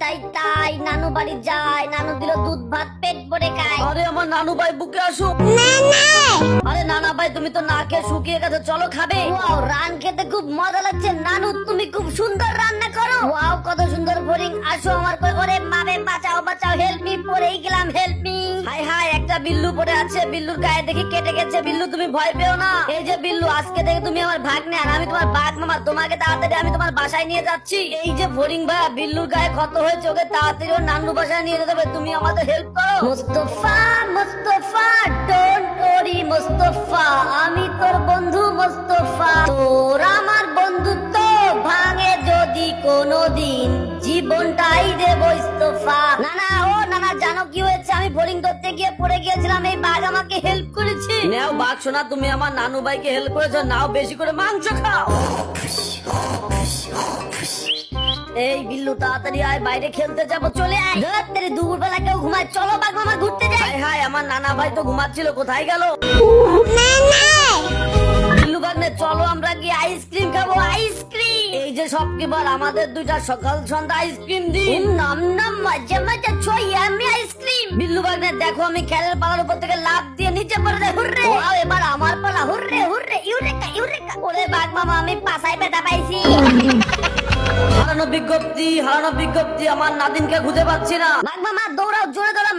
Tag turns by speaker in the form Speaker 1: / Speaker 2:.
Speaker 1: তাই তাই নানু বাড়ি যায়, নানু দিল দুধ ভাত পেট ভরে খায়।
Speaker 2: আরে আমার নানু ভাই বুকে আসো। আরে নানা ভাই তুমি তো না খেয়ে শুকিয়ে গেছো, চলো খাবে।
Speaker 1: ওয়াও, রান খেতে খুব মজা লাগছে। নানু তুমি খুব সুন্দর রান্না করো। ওয়াও, কত সুন্দর বোরিং। আসো আমার কই। ওরে মাবে বাঁচাও বাঁচাও, হেল্প মি, পড়েই গেলাম, হেল্প মি।
Speaker 2: হাই হাই, একটা বিল্লু পড়ে আছে, বিল্লুর গায়ে দেখি কেটে গেছে। বিল্লু তুমি ভয় পেও না। এই যে বিল্লু, আজকে থেকে তুমি আমার ভাগ্নে আর আমি তোমার বাঘ মামা। তোমাকে তাড়াতাড়ি আমি তোমার বাসায় নিয়ে যাচ্ছি। এই যে ফড়িং ভাই, বিল্লুর গায়ে ক্ষত হয়েছে, ওকে তাড়াতাড়ি ওর নানু বাসায় নিয়ে যেতে হবে। তুমি আমাদের হেল্প করো।
Speaker 1: মুস্তফা মুস্তফা, ডোন্ট ওরি মুস্তফা, আমি তোর বন্ধু মুস্তফা। তোর আমার বন্ধুত্ব ভাঙে যদি কোনোদিন, জীবনটাই দেব ইস্তফা। নানা, ও নানা, জানো কি হয়েছে? আমি বোরিং করতে গিয়ে পড়ে গিয়েছিলাম, এই বাঘ আমাকে হেল্প করেছে।
Speaker 2: নেও বাঘ শোনা, তুমি আমার নানু ভাইকে হেল্প করেছো, নাও বেশি করে মাংস খাও।
Speaker 1: এই বিল্লু, তাড়াতাড়ি আয়, বাইরে খেলতে যাবো, চলে আয়। ধর, দুপুরবেলা কেউ ঘুমায়, চলো বাঘ মামা ঘুরতে যাই।
Speaker 2: হাই হাই, আমার নানা ভাই তো ঘুমাচ্ছিল, কোথায় গেল? বিল্লু ভাগ্নে চলো আমরা গিয়ে আইসক্রিম খাবো, আইসক্রিম। এই যে শপকিপার, আমাদের দুইটা সকাল সন্ধ্যা আইসক্রিম দিন।
Speaker 1: নাম নাম মজা মজা ছয়, আমি আইসক্রিম।
Speaker 2: বিল্লু ভাগ্নে দেখো, আমি খেলের পালার উপর থেকে লাফ দিয়ে নিচে পড়ে যাই। হুররে!
Speaker 1: ওয়াও, এবার আমার পালা। Hurray hurray, eureka eureka. ওরে বাঘ মামা, আমি পাছায় ব্যথা পাইছি।
Speaker 2: হারানো বিজ্ঞপ্তি, হারানো বিজ্ঞপ্তি, আমার নাদিনকে খুঁজে পাচ্ছি না।
Speaker 1: বাঘ মামা দৌড়াও, জোরে দৌড়াও।